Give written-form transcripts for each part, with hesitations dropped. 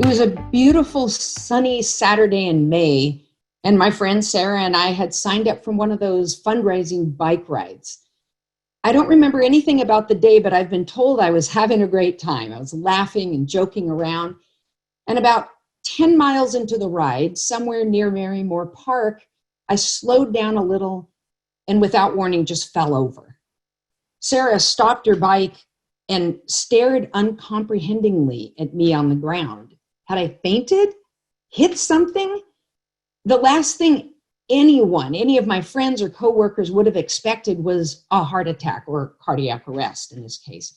It was a beautiful sunny Saturday in May, and my friend Sarah and I had signed up for one of those fundraising bike rides. I don't remember anything about the day, but I've been told I was having a great time. I was laughing and joking around. And about 10 miles into the ride, somewhere near Marymore Park, I slowed down a little and without warning just fell over. Sarah stopped her bike and stared uncomprehendingly at me on the ground. Had I fainted? Hit something? The last thing any of my friends or coworkers would have expected was a heart attack or cardiac arrest in this case.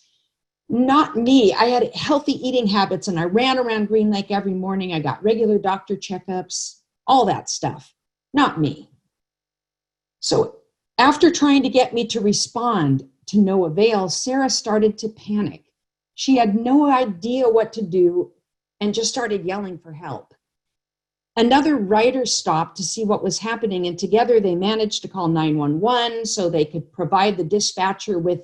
Not me. I had healthy eating habits and I ran around Green Lake every morning. I got regular doctor checkups, all that stuff. Not me. So after trying to get me to respond to no avail, Sarah started to panic. She had no idea what to do and just started yelling for help. Another rider stopped to see what was happening, and together they managed to call 911 so they could provide the dispatcher with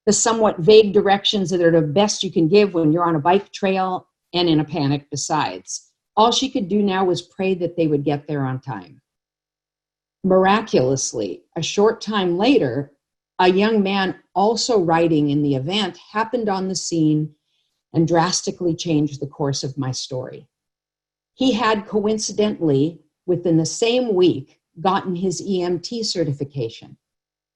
the somewhat vague directions that are the best you can give when you're on a bike trail and in a panic besides. All she could do now was pray that they would get there on time. Miraculously, a short time later, a young man also riding in the event happened on the scene and drastically changed the course of my story. He had coincidentally, within the same week, gotten his EMT certification.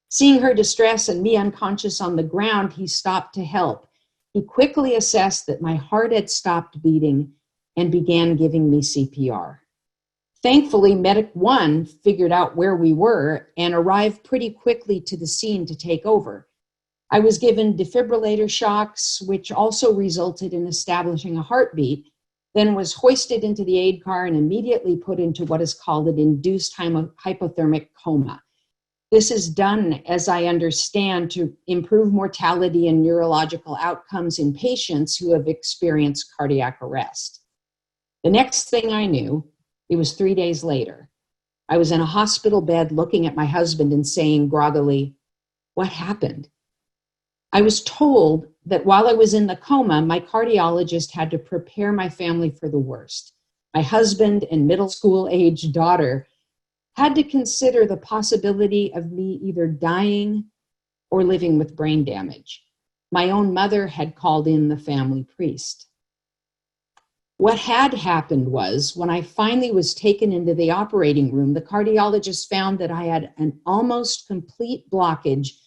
Seeing her distress and me unconscious on the ground, he stopped to help. He quickly assessed that my heart had stopped beating and began giving me CPR. Thankfully, Medic 1 figured out where we were and arrived pretty quickly to the scene to take over. I was given defibrillator shocks, which also resulted in establishing a heartbeat, then was hoisted into the aid car and immediately put into what is called an induced hypothermic coma. This is done, as I understand, to improve mortality and neurological outcomes in patients who have experienced cardiac arrest. The next thing I knew, it was 3 days later. I was in a hospital bed looking at my husband and saying groggily, "What happened?" I was told that while I was in the coma, my cardiologist had to prepare my family for the worst. My husband and middle school age daughter had to consider the possibility of me either dying or living with brain damage. My own mother had called in the family priest. What had happened was, when I finally was taken into the operating room, the cardiologist found that I had an almost complete blockage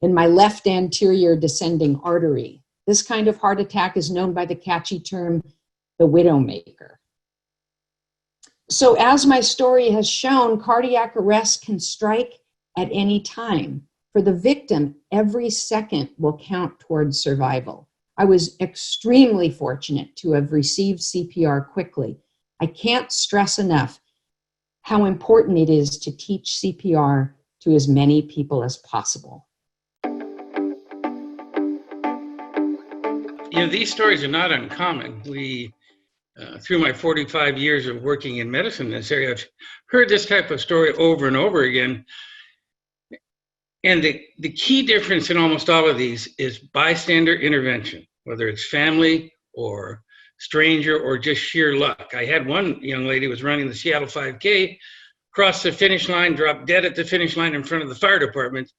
in my left anterior descending artery. This kind of heart attack is known by the catchy term, the widowmaker. So as my story has shown, cardiac arrest can strike at any time. For the victim, every second will count towards survival. I was extremely fortunate to have received CPR quickly. I can't stress enough how important it is to teach CPR to as many people as possible. You know, these stories are not uncommon. Through my 45 years of working in medicine in this area, I've heard this type of story over and over again. And the key difference in almost all of these is bystander intervention, whether it's family or stranger or just sheer luck. I had one young lady who was running the Seattle 5K, crossed the finish line, dropped dead at the finish line in front of the fire department.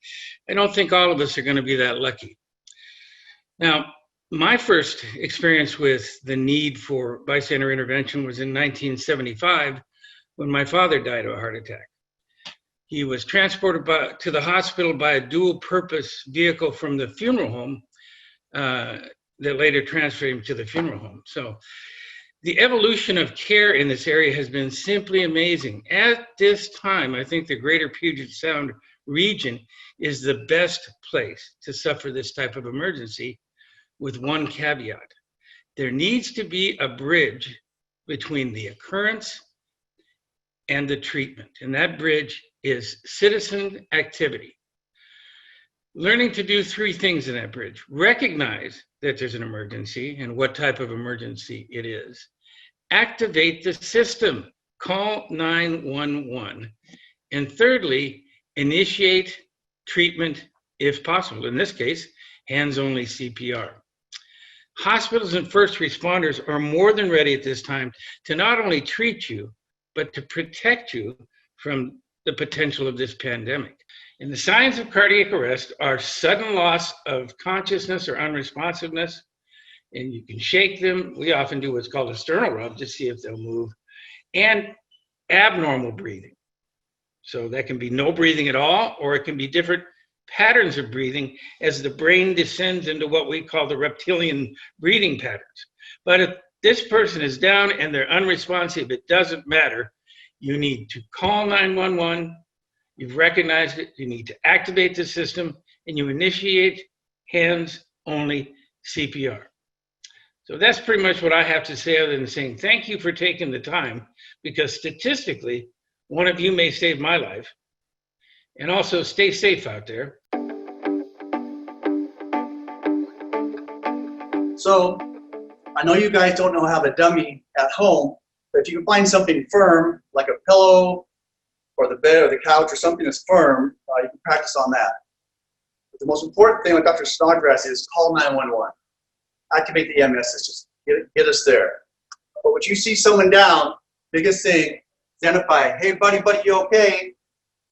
I don't think all of us are going to be that lucky. Now, my first experience with the need for bystander intervention was in 1975 when my father died of a heart attack. He was transported to the hospital by a dual-purpose vehicle from the funeral home that later transferred him to the funeral home. So the evolution of care in this area has been simply amazing. At this time, I think the greater Puget Sound region is the best place to suffer this type of emergency, with one caveat. There needs to be a bridge between the occurrence and the treatment, and that bridge is citizen activity. Learning to do three things in that bridge: recognize that there's an emergency and what type of emergency it is. Activate the system, call 911. And thirdly, initiate treatment if possible. In this case, hands-only CPR. Hospitals and first responders are more than ready at this time to not only treat you, but to protect you from the potential of this pandemic. And the signs of cardiac arrest are sudden loss of consciousness or unresponsiveness, and you can shake them. We often do what's called a sternal rub to see if they'll move, and abnormal breathing. So that can be no breathing at all, or it can be different patterns of breathing as the brain descends into what we call the reptilian breathing patterns. But if this person is down and they're unresponsive, it doesn't matter. You need to call 911. You've recognized it. You need to activate the system, and you initiate hands-only CPR. So that's pretty much what I have to say, other than saying thank you for taking the time, because statistically, one of you may save my life. And also stay safe out there. So I know you guys don't know how to dummy at home, but if you can find something firm, like a pillow or the bed or the couch or something that's firm, you can practice on that. But the most important thing with Dr. Snodgrass is call 911. Activate the EMS systems. Get us there. But when you see someone down, biggest thing, identify, hey, buddy, you okay?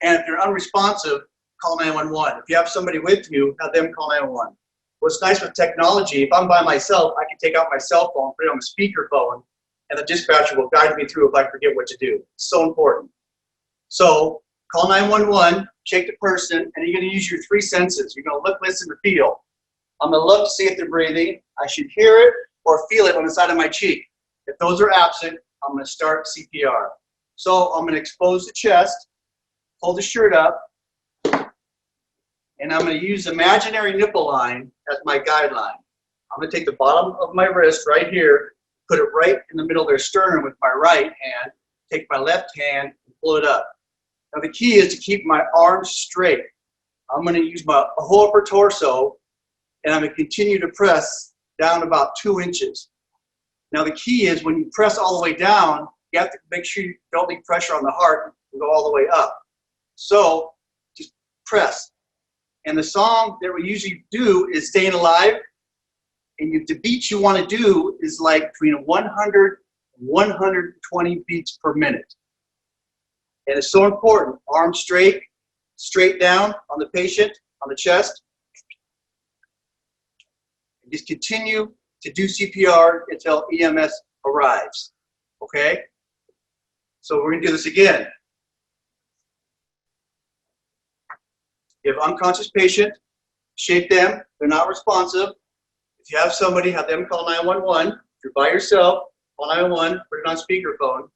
And if you're unresponsive, call 911. If you have somebody with you, have them call 911. What's nice with technology, if I'm by myself, I can take out my cell phone, put it on the speakerphone, and the dispatcher will guide me through if I forget what to do. It's so important. So call 911, shake the person, and you're going to use your three senses. You're going to look, listen, and feel. I'm going to look to see if they're breathing. I should hear it or feel it on the side of my cheek. If those are absent, I'm going to start CPR. So I'm going to expose the chest, pull the shirt up, and I'm going to use imaginary nipple line as my guideline. I'm going to take the bottom of my wrist right here, put it right in the middle of their sternum with my right hand, take my left hand and pull it up. Now the key is to keep my arms straight. I'm going to use my whole upper torso, and I'm going to continue to press down about 2 inches. Now the key is when you press all the way down, you have to make sure you don't leave pressure on the heart and go all the way up. So just press. And the song that we usually do is Staying Alive. And the beats you want to do is like between 100 and 120 beats per minute. And it's so important. Arms straight, straight down on the patient, on the chest. And just continue to do CPR until EMS arrives. Okay? So we're going to do this again. You have unconscious patient, shake them, they're not responsive. If you have somebody, have them call 911. If you're by yourself, call 911, put it on speakerphone,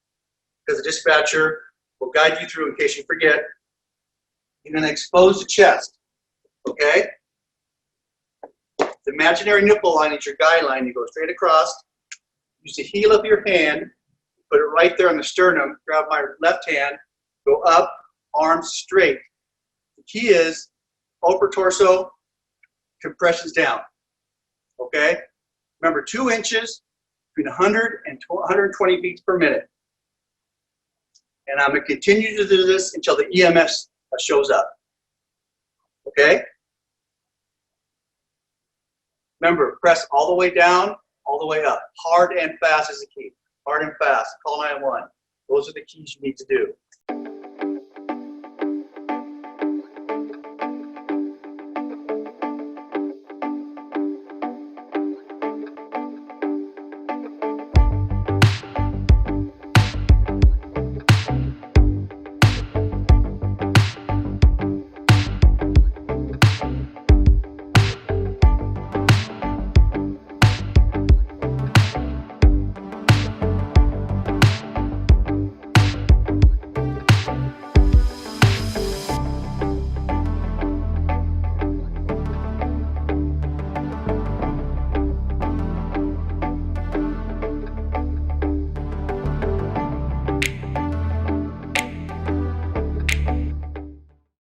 because the dispatcher will guide you through in case you forget. You're going to expose the chest, okay? The imaginary nipple line is your guideline. You go straight across, use the heel of your hand, put it right there on the sternum, grab my left hand, go up, arms straight. The key is upper torso, compressions down, okay? Remember, 2 inches, between 100 and 120 beats per minute. And I'm going to continue to do this until the EMS shows up, okay? Remember, press all the way down, all the way up. Hard and fast is the key. Hard and fast. Call 911. Those are the keys you need to do.